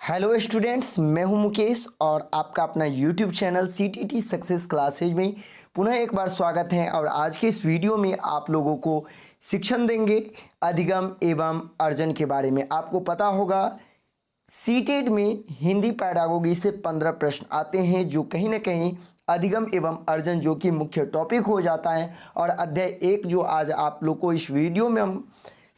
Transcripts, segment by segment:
Hello students, मैं हूं मुकेश और आपका अपना YouTube channel CTT success classes में पुनः एक बार स्वागत है। और आज के इस वीडियो में आप लोगों को शिक्षण देंगे अधिगम एवं अर्जन के बारे में। आपको पता होगा सीटेट में हिंदी पैडागोगी से 15 प्रश्न आते हैं जो कहीं ना कहीं अधिगम एवं अर्जन जो कि मुख्य टॉपिक हो जाता है। और अध्याय 1 जो आज आप लोग को इस वीडियो में हम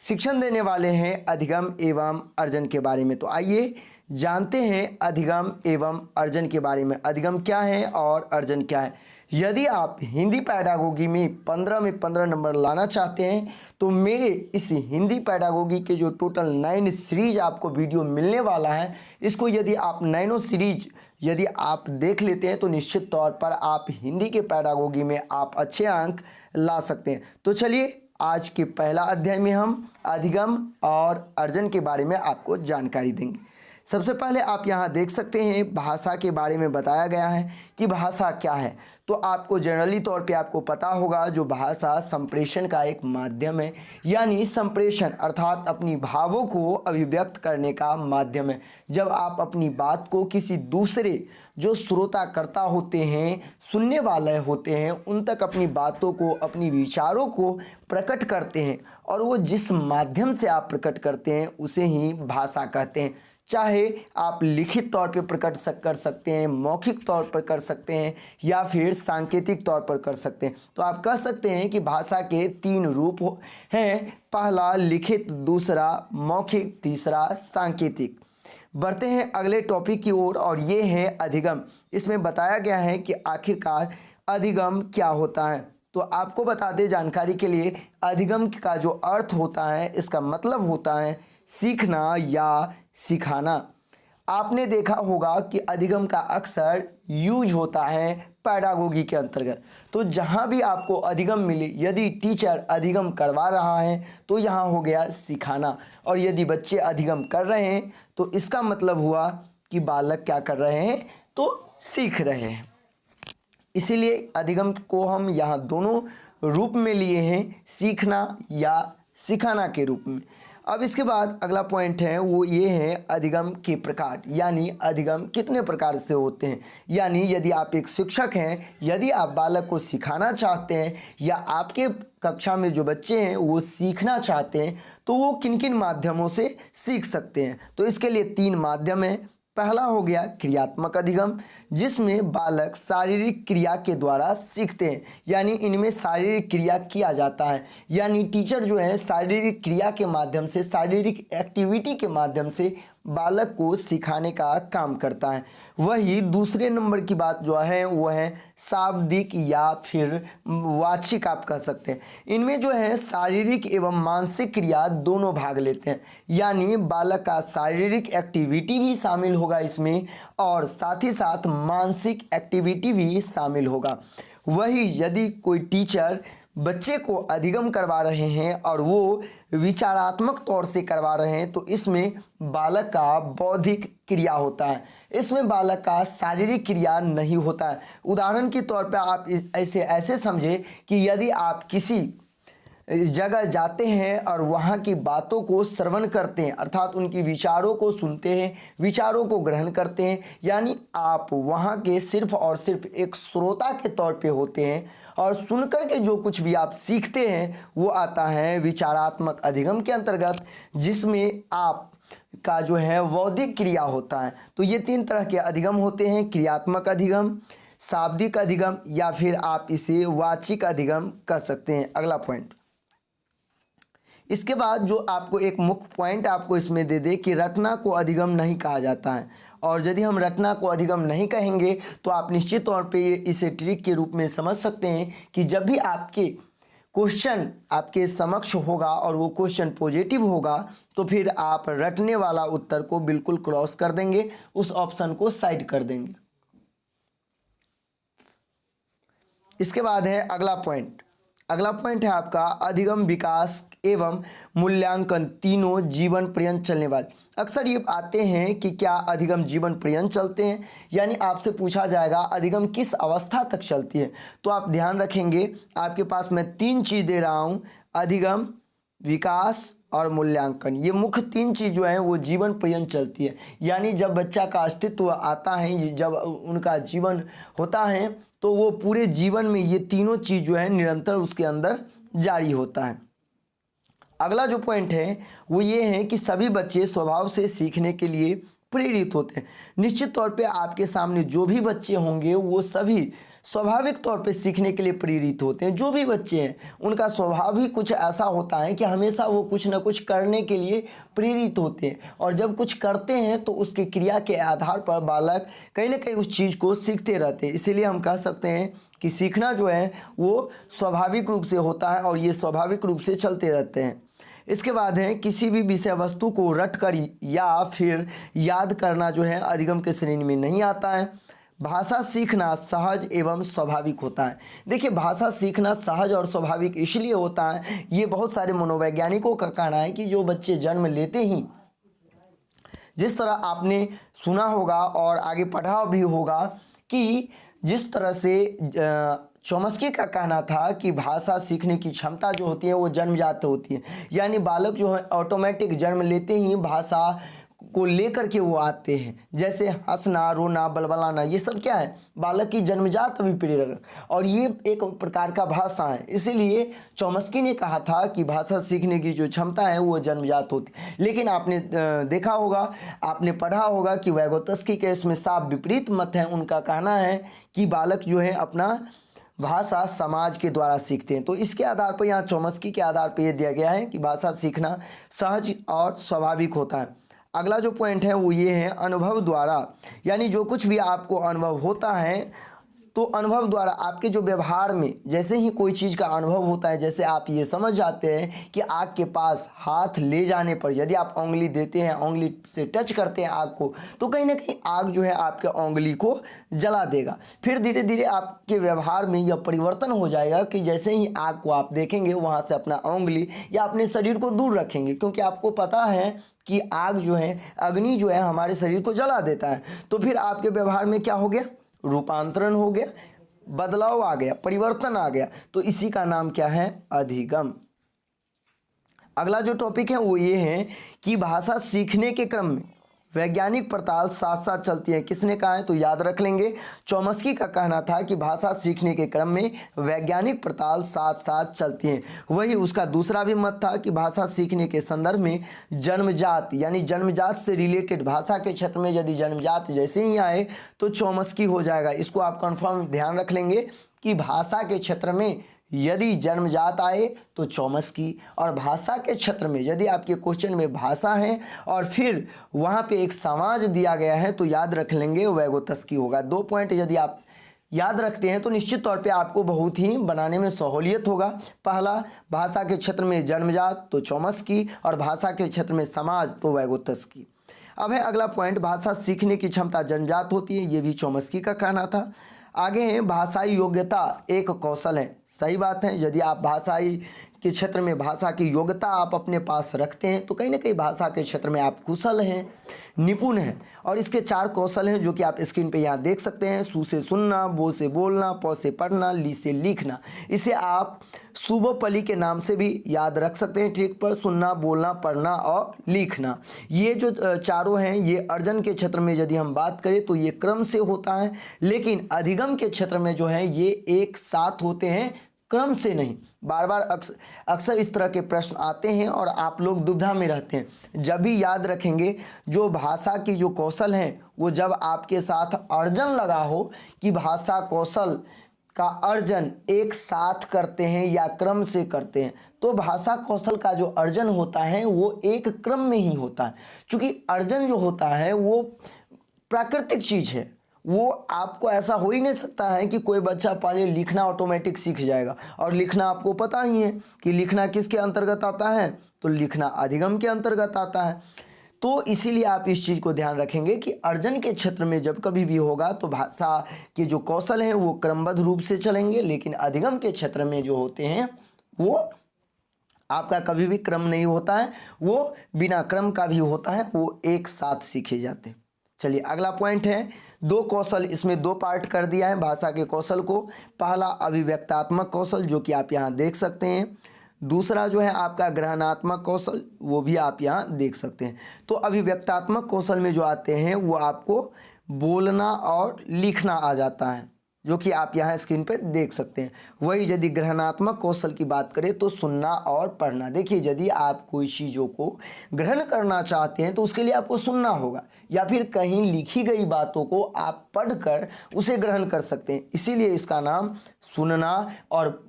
शिक्षण देने वाले हैं अधिगम एवं अर्जन के बारे में। तो आइए जानते हैं अधिगम एवं अर्जन के बारे में। अधिगम क्या है और अर्जन क्या है। यदि आप हिंदी पैडागोगी में 15 नंबर लाना चाहते हैं तो मेरे इस हिंदी पैडागोगी के जो टोटल 9 सीरीज आपको वीडियो मिलने वाला है, इसको यदि आप 9 सीरीज यदि आप देख लेते हैं तो निश्चित तौर पर आप हिंदी के पैडागोगी में आप अच्छे अंक ला सकते हैं। तो चलिए आज के पहला अध्याय में हम अधिगम और अर्जन के बारे में आपको जानकारी देंगे। सबसे पहले आप यहाँ देख सकते हैं भाषा के बारे में बताया गया है कि भाषा क्या है। तो आपको जनरली तौर पे आपको पता होगा जो भाषा संप्रेषण का एक माध्यम है, यानी संप्रेषण अर्थात अपनी भावों को अभिव्यक्त करने का माध्यम है। जब आप अपनी बात को किसी दूसरे जो श्रोताकर्ता होते हैं, सुनने वाले होते हैं, उन तक अपनी बातों को, अपनी विचारों को प्रकट करते हैं और वो जिस माध्यम से आप प्रकट करते हैं उसे ही भाषा कहते हैं। चाहे आप लिखित तौर पे प्रकट कर सकते हैं, मौखिक तौर पर कर सकते हैं या फिर सांकेतिक तौर पर कर सकते हैं। तो आप कह सकते हैं कि भाषा के 3 रूप हैं, पहला लिखित, दूसरा मौखिक, तीसरा सांकेतिक। बढ़ते हैं अगले टॉपिक की ओर और ये है अधिगम। इसमें बताया गया है कि आखिरकार अधिगम क्या होता है। तो आपको बता दें जानकारी के लिए, अधिगम का जो अर्थ होता है इसका मतलब होता है सीखना या सिखाना। आपने देखा होगा कि अधिगम का अक्सर यूज होता है पैडागोगी के अंतर्गत। तो जहाँ भी आपको अधिगम मिले, यदि टीचर अधिगम करवा रहा है तो यहाँ हो गया सिखाना, और यदि बच्चे अधिगम कर रहे हैं तो इसका मतलब हुआ कि बालक क्या कर रहे हैं, तो सीख रहे हैं। इसीलिए अधिगम को हम यहाँ दोनों रूप में लिए हैं, सीखना या सिखाना के रूप में। अब इसके बाद अगला पॉइंट है वो ये है अधिगम के प्रकार, यानी अधिगम कितने प्रकार से होते हैं। यानी यदि आप एक शिक्षक हैं, यदि आप बालक को सिखाना चाहते हैं या आपके कक्षा में जो बच्चे हैं वो सीखना चाहते हैं तो वो किन किन माध्यमों से सीख सकते हैं। तो इसके लिए 3 माध्यम हैं। पहला हो गया क्रियात्मक अधिगम, जिसमें बालक शारीरिक क्रिया के द्वारा सीखते हैं, यानी इनमें शारीरिक क्रिया किया जाता है, यानी टीचर जो है शारीरिक क्रिया के माध्यम से, शारीरिक एक्टिविटी के माध्यम से बालक को सिखाने का काम करता है। वही दूसरे नंबर की बात जो है वो है शाब्दिक या फिर वाचिक आप कह सकते हैं। इनमें जो है शारीरिक एवं मानसिक क्रिया दोनों भाग लेते हैं, यानी बालक का शारीरिक एक्टिविटी भी शामिल होगा इसमें और साथ ही साथ मानसिक एक्टिविटी भी शामिल होगा। वही यदि कोई टीचर बच्चे को अधिगम करवा रहे हैं और वो विचारात्मक तौर से करवा रहे हैं तो इसमें बालक का बौद्धिक क्रिया होता है, इसमें बालक का शारीरिक क्रिया नहीं होता है। उदाहरण के तौर पर आप ऐसे समझे कि यदि आप किसी जगह जाते हैं और वहाँ की बातों को श्रवण करते हैं, अर्थात उनकी विचारों को सुनते हैं, विचारों को ग्रहण करते हैं, यानी आप वहाँ के सिर्फ और सिर्फ एक श्रोता के तौर पे होते हैं और सुनकर के जो कुछ भी आप सीखते हैं वो आता है विचारात्मक अधिगम के अंतर्गत, जिसमें आप का जो है बौद्धिक क्रिया होता है। तो ये 3 तरह के अधिगम होते हैं, क्रियात्मक अधिगम, शाब्दिक अधिगम या फिर आप इसे वाचिक अधिगम कह सकते हैं। अगला पॉइंट, इसके बाद जो आपको एक मुख्य पॉइंट आपको इसमें दे दे कि रटना को अधिगम नहीं कहा जाता है। और यदि हम रटना को अधिगम नहीं कहेंगे तो आप निश्चित तौर पे इसे ट्रिक के रूप में समझ सकते हैं कि जब भी आपके क्वेश्चन आपके समक्ष होगा और वो क्वेश्चन पॉजिटिव होगा तो फिर आप रटने वाला उत्तर को बिल्कुल क्रॉस कर देंगे, उस ऑप्शन को साइड कर देंगे। इसके बाद है अगला पॉइंट। अगला पॉइंट है आपका अधिगम, विकास एवं मूल्यांकन तीनों जीवन पर्यंत चलने वाले। अक्सर ये आते हैं कि क्या अधिगम जीवन पर्यंत चलते हैं, यानी आपसे पूछा जाएगा अधिगम किस अवस्था तक चलती है। तो आप ध्यान रखेंगे आपके पास मैं 3 चीज़ दे रहा हूँ, अधिगम, विकास और मूल्यांकन, ये मुख्य 3 चीज़ जो है वो जीवन पर्यंत चलती है। यानी जब बच्चा का अस्तित्व आता है, जब उनका जीवन होता है, तो वो पूरे जीवन में ये तीनों चीज़ जो है निरंतर उसके अंदर जारी होता है। अगला जो पॉइंट है वो ये है कि सभी बच्चे स्वभाव से सीखने के लिए प्रेरित होते हैं। निश्चित तौर पे आपके सामने जो भी बच्चे होंगे वो सभी स्वाभाविक तौर पे सीखने के लिए प्रेरित होते हैं। जो भी बच्चे हैं उनका स्वभाव ही कुछ ऐसा होता है कि हमेशा वो कुछ ना कुछ करने के लिए प्रेरित होते हैं, और जब कुछ करते हैं तो उसकी क्रिया के आधार पर बालक कहीं ना कहीं उस चीज़ को सीखते रहते हैं। इसीलिए हम कह सकते हैं कि सीखना जो है वो स्वाभाविक रूप से होता है और ये स्वाभाविक रूप से चलते रहते हैं। इसके बाद है किसी भी विषय वस्तु को रट कर या फिर याद करना जो है अधिगम के श्रेणी में नहीं आता है। भाषा सीखना सहज एवं स्वाभाविक होता है। देखिए, भाषा सीखना सहज और स्वाभाविक इसलिए होता है, ये बहुत सारे मनोवैज्ञानिकों का कहना है कि जो बच्चे जन्म लेते ही, जिस तरह आपने सुना होगा और आगे पढ़ा भी होगा कि जिस तरह से चॉम्स्की का कहना था कि भाषा सीखने की क्षमता जो होती है वो जन्मजात होती है। यानी बालक जो है ऑटोमेटिक जन्म लेते ही भाषा को लेकर के वो आते हैं। जैसे हंसना, रोना, बलबलाना, ये सब क्या है, बालक की जन्मजात अभिप्रेरक, और ये एक प्रकार का भाषा है। इसीलिए चॉम्स्की ने कहा था कि भाषा सीखने की जो क्षमता है वो जन्मजात होती है। लेकिन आपने देखा होगा, आपने पढ़ा होगा कि वैगोत्स्की के इसमें साफ विपरीत मत है। उनका कहना है कि बालक जो है अपना भाषा समाज के द्वारा सीखते हैं। तो इसके आधार पर यहाँ चॉम्स्की के आधार पर यह दिया गया है कि भाषा सीखना सहज और स्वाभाविक होता है। अगला जो पॉइंट है वो ये है अनुभव द्वारा, यानी जो कुछ भी आपको अनुभव होता है तो अनुभव द्वारा आपके जो व्यवहार में जैसे ही कोई चीज़ का अनुभव होता है, जैसे आप ये समझ जाते हैं कि आग के पास हाथ ले जाने पर यदि आप उंगली देते हैं, उंगली से टच करते हैं आग को, तो कहीं ना कहीं आग जो है आपके उंगली को जला देगा। फिर धीरे धीरे आपके व्यवहार में यह परिवर्तन हो जाएगा कि जैसे ही आग को आप देखेंगे वहाँ से अपना उंगली या अपने शरीर को दूर रखेंगे, क्योंकि आपको पता है कि आग जो है, अग्नि जो है हमारे शरीर को जला देता है। तो फिर आपके व्यवहार में क्या हो गया, रूपांतरण हो गया, बदलाव आ गया, परिवर्तन आ गया। तो इसी का नाम क्या है, अधिगम। अगला जो टॉपिक है वो ये है कि भाषा सीखने के क्रम में वैज्ञानिक पड़ताल साथ साथ चलती है। किसने कहा है, तो याद रख लेंगे, चॉम्स्की का कहना था कि भाषा सीखने के क्रम में वैज्ञानिक पड़ताल साथ साथ चलती हैं। वही उसका दूसरा भी मत था कि भाषा सीखने के संदर्भ में जन्मजात, यानी जन्मजात से रिलेटेड, भाषा के क्षेत्र में यदि जन्मजात जैसे ही आए तो चॉम्स्की हो जाएगा। इसको आप कंफर्म ध्यान रख लेंगे कि भाषा के क्षेत्र में यदि जन्मजात आए तो चॉम्स्की, और भाषा के क्षेत्र में यदि आपके क्वेश्चन में भाषा है और फिर वहाँ पे एक समाज दिया गया है तो याद रख लेंगे वैगोत्स्की होगा। 2 पॉइंट यदि आप याद रखते हैं तो निश्चित तौर पे आपको बहुत ही बनाने में सहूलियत होगा। पहला, भाषा के क्षेत्र में जन्मजात तो चॉम्स्की, और भाषा के क्षेत्र में समाज तो वैगोत्स्की। अब है अगला पॉइंट, भाषा सीखने की क्षमता जन्मजात होती है, ये भी चॉम्स्की का कहना था। आगे है भाषाई योग्यता एक कौशल है। सही बात है, यदि आप भाषाई के क्षेत्र में भाषा की योग्यता आप अपने पास रखते हैं तो कहीं ना कहीं भाषा के क्षेत्र में आप कुशल हैं, निपुण हैं। और इसके 4 कौशल हैं जो कि आप स्क्रीन पे यहाँ देख सकते हैं। सु से सुनना, बो से बोलना, प से पढ़ना, ली से लिखना। इसे आप सुबोपली के नाम से भी याद रख सकते हैं, ठीक पर, सुनना, बोलना, पढ़ना और लिखना। ये जो चारों हैं ये अर्जन के क्षेत्र में यदि हम बात करें तो ये क्रम से होता है, लेकिन अधिगम के क्षेत्र में जो है ये एक साथ होते हैं, क्रम से नहीं। बार बार अक्सर इस तरह के प्रश्न आते हैं और आप लोग दुविधा में रहते हैं। जब भी याद रखेंगे जो भाषा की जो कौशल हैं वो जब आपके साथ अर्जन लगा हो कि भाषा कौशल का अर्जन एक साथ करते हैं या क्रम से करते हैं, तो भाषा कौशल का जो अर्जन होता है वो एक क्रम में ही होता है। क्योंकि अर्जन जो होता है वो प्राकृतिक चीज़ है, वो आपको ऐसा हो ही नहीं सकता है कि कोई बच्चा पहले लिखना ऑटोमेटिक सीख जाएगा। और लिखना आपको पता ही है कि लिखना किसके अंतर्गत आता है, तो लिखना अधिगम के अंतर्गत आता है। तो इसीलिए आप इस चीज़ को ध्यान रखेंगे कि अर्जन के क्षेत्र में जब कभी भी होगा तो भाषा के जो कौशल हैं वो क्रमबद्ध रूप से चलेंगे, लेकिन अधिगम के क्षेत्र में जो होते हैं वो आपका कभी भी क्रम नहीं होता है, वो बिना क्रम का भी होता है, वो एक साथ सीखे जाते हैं। चलिए अगला पॉइंट है 2 कौशल, इसमें 2 पार्ट कर दिया है भाषा के कौशल को। पहला अभिव्यक्तात्मक कौशल जो कि आप यहाँ देख सकते हैं, दूसरा जो है आपका ग्रहणात्मक कौशल, वो भी आप यहाँ देख सकते हैं। तो अभिव्यक्तात्मक कौशल में जो आते हैं वो आपको बोलना और लिखना आ जाता है, जो कि आप यहाँ स्क्रीन पर देख सकते हैं। वही यदि ग्रहणात्मक कौशल की बात करें तो सुनना और पढ़ना। देखिए, यदि आप कोई चीज़ों को ग्रहण करना चाहते हैं तो उसके लिए आपको सुनना होगा, या फिर कहीं लिखी गई बातों को आप पढ़कर उसे ग्रहण कर सकते हैं। इसीलिए इसका नाम सुनना और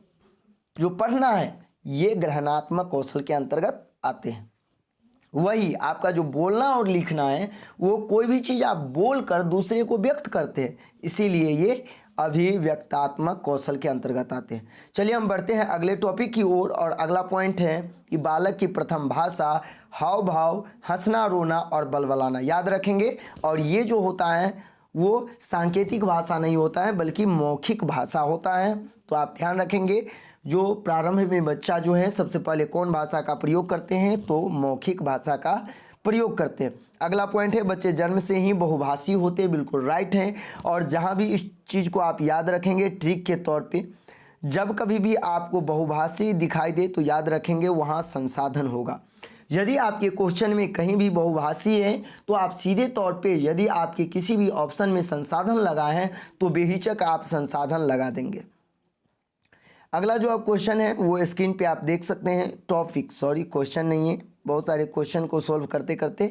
जो पढ़ना है ये ग्रहणात्मक कौशल के अंतर्गत आते हैं। वही आपका जो बोलना और लिखना है वो कोई भी चीज़ आप बोलकर दूसरे को व्यक्त करते हैं, इसीलिए ये अभिव्यक्तात्मक कौशल के अंतर्गत आते हैं। चलिए हम बढ़ते हैं अगले टॉपिक की ओर, और अगला पॉइंट है कि बालक की प्रथम भाषा, हाव भाव, हंसना, रोना और बलबलाना। याद रखेंगे, और ये जो होता है वो सांकेतिक भाषा नहीं होता है बल्कि मौखिक भाषा होता है। तो आप ध्यान रखेंगे, जो प्रारंभ में बच्चा जो है सबसे पहले कौन भाषा का प्रयोग करते हैं, तो मौखिक भाषा का प्रयोग करते हैं। अगला पॉइंट है बच्चे जन्म से ही बहुभाषी होते हैं। बिल्कुल राइट है। और जहाँ भी इस चीज़ को आप याद रखेंगे ट्रिक के तौर पे, जब कभी भी आपको बहुभाषी दिखाई दे तो याद रखेंगे वहाँ संसाधन होगा। यदि आपके क्वेश्चन में कहीं भी बहुभाषी है तो आप सीधे तौर पे, यदि आपके किसी भी ऑप्शन में संसाधन लगा है तो बेहिचक आप संसाधन लगा देंगे। अगला जो आप क्वेश्चन है वो स्क्रीन पे आप देख सकते हैं। टॉपिक, सॉरी क्वेश्चन नहीं है, बहुत सारे क्वेश्चन को सॉल्व करते करते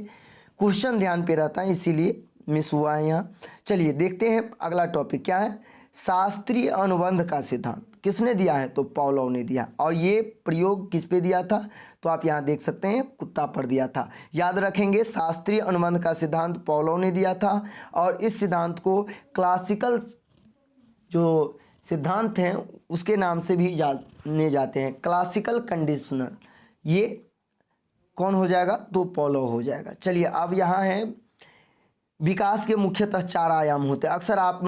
क्वेश्चन ध्यान पे रहता है, इसीलिए मिस हुआ है यहाँ। चलिए देखते हैं अगला टॉपिक क्या है। शास्त्रीय अनुबंध का सिद्धांत किसने दिया है, तो पॉवलोव ने दिया। और ये प्रयोग किस पे दिया था, तो आप यहाँ देख सकते हैं कुत्ता पर दिया था। याद रखेंगे, शास्त्रीय अनुबंध का सिद्धांत पॉवलोव ने दिया था, और इस सिद्धांत को क्लासिकल जो सिद्धांत हैं उसके नाम से भी जाने जाते हैं, क्लासिकल कंडीशनर। ये कौन हो जाएगा, तो पॉवलोव हो जाएगा। चलिए अब यहाँ है विकास के मुख्यतः 4 आयाम होते हैं। अक्सर आप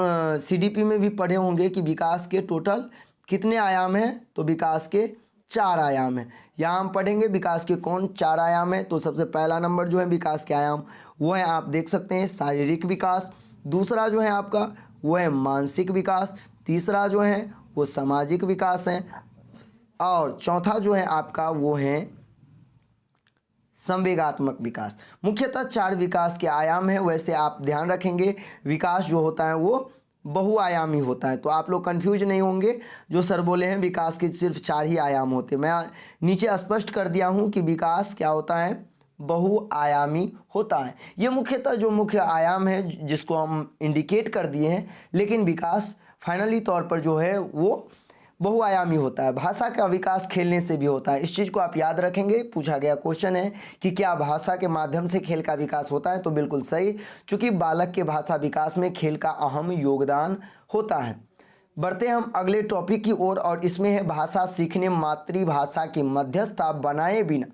सीडीपी में भी पढ़े होंगे कि विकास के टोटल कितने आयाम हैं, तो विकास के 4 आयाम हैं। यहाँ हम पढ़ेंगे विकास के कौन 4 आयाम हैं। तो सबसे पहला नंबर जो है विकास के आयाम वो है, आप देख सकते हैं शारीरिक विकास। दूसरा जो है आपका वो है मानसिक विकास। तीसरा जो है वो सामाजिक विकास है, और चौथा जो है आपका वो है संवेगात्मक विकास। मुख्यतः 4 विकास के आयाम हैं। वैसे आप ध्यान रखेंगे विकास जो होता है वो बहुआयामी होता है, तो आप लोग कंफ्यूज नहीं होंगे। जो सर बोले हैं विकास के सिर्फ 4 ही आयाम होते हैं, मैं नीचे स्पष्ट कर दिया हूँ कि विकास क्या होता है, बहुआयामी होता है। ये मुख्यतः जो मुख्य आयाम है जिसको हम इंडिकेट कर दिए हैं, लेकिन विकास फाइनली तौर पर जो है वो बहुआयामी होता है। भाषा का विकास खेलने से भी होता है, इस चीज़ को आप याद रखेंगे। पूछा गया क्वेश्चन है कि क्या भाषा के माध्यम से खेल का विकास होता है, तो बिल्कुल सही, चूँकि बालक के भाषा विकास में खेल का अहम योगदान होता है। बढ़ते हैं हम अगले टॉपिक की ओर, और इसमें है भाषा सीखने मातृभाषा की मध्यस्थता बनाए बिना।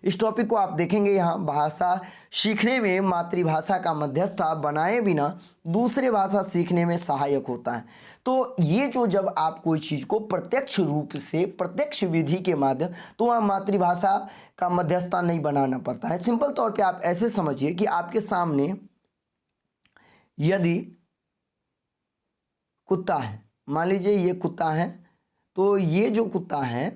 इस टॉपिक को आप देखेंगे यहाँ, भाषा सीखने में मातृभाषा का मध्यस्थता बनाए बिना दूसरे भाषा सीखने में सहायक होता है। तो ये जो जब आप कोई चीज़ को प्रत्यक्ष रूप से प्रत्यक्ष विधि के माध्यम, तो वहाँ मातृभाषा का मध्यस्थता नहीं बनाना पड़ता है। सिंपल तौर पे आप ऐसे समझिए कि आपके सामने यदि कुत्ता है, मान लीजिए ये कुत्ता है, तो ये जो कुत्ता है,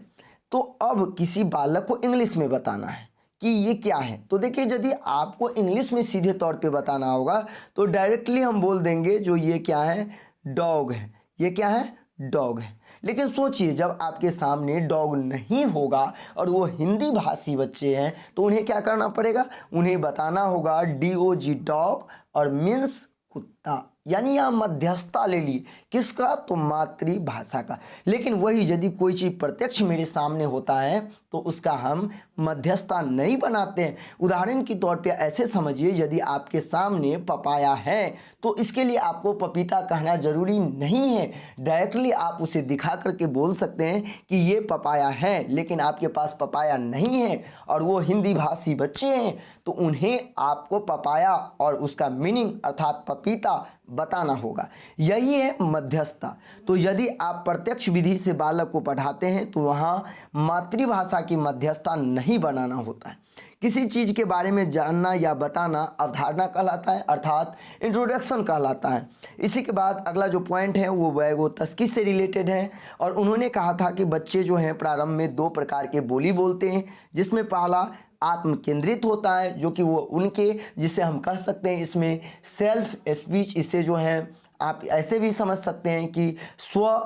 तो अब किसी बालक को इंग्लिश में बताना है कि ये क्या है। तो देखिए, यदि आपको इंग्लिश में सीधे तौर पे बताना होगा तो डायरेक्टली हम बोल देंगे जो ये क्या है, डॉग है। ये क्या है, डॉग है। लेकिन सोचिए जब आपके सामने डॉग नहीं होगा और वो हिंदी भाषी बच्चे हैं, तो उन्हें क्या करना पड़ेगा, उन्हें बताना होगा DOG डॉग और मीन्स कुत्ता, यानी यहाँ मध्यस्थता ले ली किसका, तो मातृभाषा का। लेकिन वही यदि कोई चीज़ प्रत्यक्ष मेरे सामने होता है तो उसका हम मध्यस्थता नहीं बनाते हैं। उदाहरण के तौर पे ऐसे समझिए, यदि आपके सामने पपाया है तो इसके लिए आपको पपीता कहना जरूरी नहीं है, डायरेक्टली आप उसे दिखा करके बोल सकते हैं कि ये पपाया है। लेकिन आपके पास पपाया नहीं है और वो हिंदी भाषी बच्चे हैं, तो उन्हें आपको पपाया और उसका मीनिंग अर्थात पपीता बताना होगा। यही है मध्यस्थता। तो यदि आप प्रत्यक्ष विधि से बालक को पढ़ाते हैं तो वहाँ मातृभाषा की मध्यस्थता नहीं बनाना होता है। किसी चीज़ के बारे में जानना या बताना अवधारणा कहलाता है, अर्थात इंट्रोडक्शन कहलाता है। इसी के बाद अगला जो पॉइंट है वो वैगोत्स्की से रिलेटेड है और उन्होंने कहा था कि बच्चे जो हैं प्रारंभ में 2 प्रकार के बोली बोलते हैं, जिसमें पहला आत्म केंद्रित होता है, जो कि वो उनके, जिसे हम कह सकते हैं इसमें सेल्फ स्पीच, इसे जो है आप ऐसे भी समझ सकते हैं कि स्व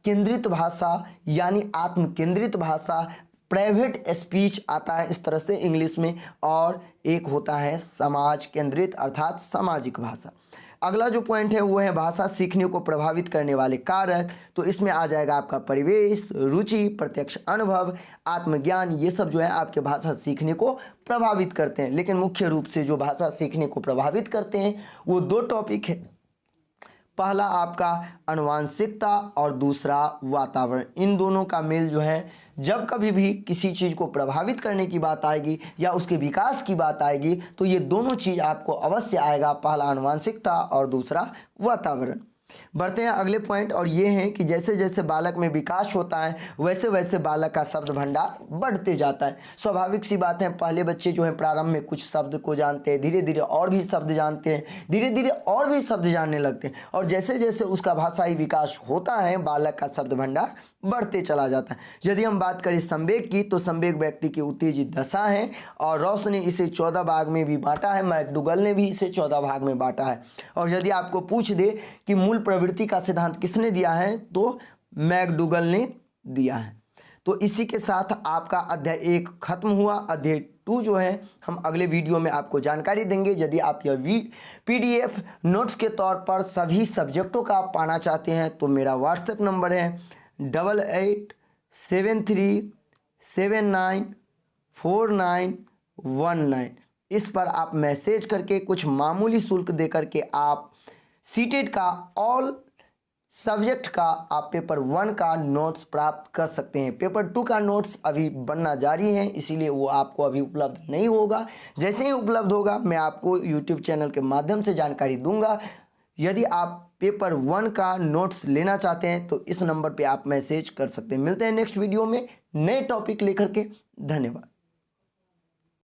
केंद्रित भाषा यानी आत्म केंद्रित भाषा, प्राइवेट स्पीच आता है इस तरह से इंग्लिश में, और एक होता है समाज केंद्रित अर्थात सामाजिक भाषा। अगला जो पॉइंट है वो है भाषा सीखने को प्रभावित करने वाले कारक। तो इसमें आ जाएगा आपका परिवेश, रुचि, प्रत्यक्ष अनुभव, आत्मज्ञान, ये सब जो है आपके भाषा सीखने को प्रभावित करते हैं। लेकिन मुख्य रूप से जो भाषा सीखने को प्रभावित करते हैं वो 2 टॉपिक है, पहला आपका आनुवांशिकता और दूसरा वातावरण। इन दोनों का मेल जो है, जब कभी भी किसी चीज़ को प्रभावित करने की बात आएगी या उसके विकास की बात आएगी तो ये दोनों चीज़ आपको अवश्य आएगा, पहला आनुवांशिकता और दूसरा वातावरण। बढ़ते हैं अगले पॉइंट, और ये हैं कि जैसे जैसे बालक में विकास होता है वैसे वैसे बालक का शब्द भंडार बढ़ते जाता है। स्वाभाविक सी बात है, पहले बच्चे जो हैं प्रारंभ में कुछ शब्द को जानते हैं, धीरे धीरे और भी शब्द जानते हैं, धीरे धीरे और भी शब्द जानने लगते हैं, और जैसे जैसे उसका भाषाई विकास होता है बालक का शब्द भंडार बढ़ते चला जाता है। यदि हम बात करें संवेग की, तो संवेग व्यक्ति की उत्तेजित दशा है और रॉस ने इसे 14 भाग में भी बांटा है, मैकडूगल ने भी इसे 14 भाग में बांटा है। और यदि आपको पूछ दे कि मूल प्रवृत्ति का सिद्धांत किसने दिया है, तो मैकडूगल ने दिया है। तो इसी के साथ आपका अध्याय 1 खत्म हुआ। अध्याय 2 जो है हम अगले वीडियो में आपको जानकारी देंगे। यदि आप यह PDF नोट्स के तौर पर सभी सब्जेक्टों का आप पाना चाहते हैं तो मेरा व्हाट्सएप नंबर है 8873794919। इस पर आप मैसेज करके कुछ मामूली शुल्क दे करके आप सीटेट का ऑल सब्जेक्ट का आप पेपर 1 का नोट्स प्राप्त कर सकते हैं। पेपर 2 का नोट्स अभी बनना जारी है, इसीलिए वो आपको अभी उपलब्ध नहीं होगा। जैसे ही उपलब्ध होगा मैं आपको यूट्यूब चैनल के माध्यम से जानकारी दूंगा। यदि आप पेपर 1 का नोट्स लेना चाहते हैं तो इस नंबर पे आप मैसेज कर सकते हैं। मिलते हैं नेक्स्ट वीडियो में नए टॉपिक लेकर के। धन्यवाद।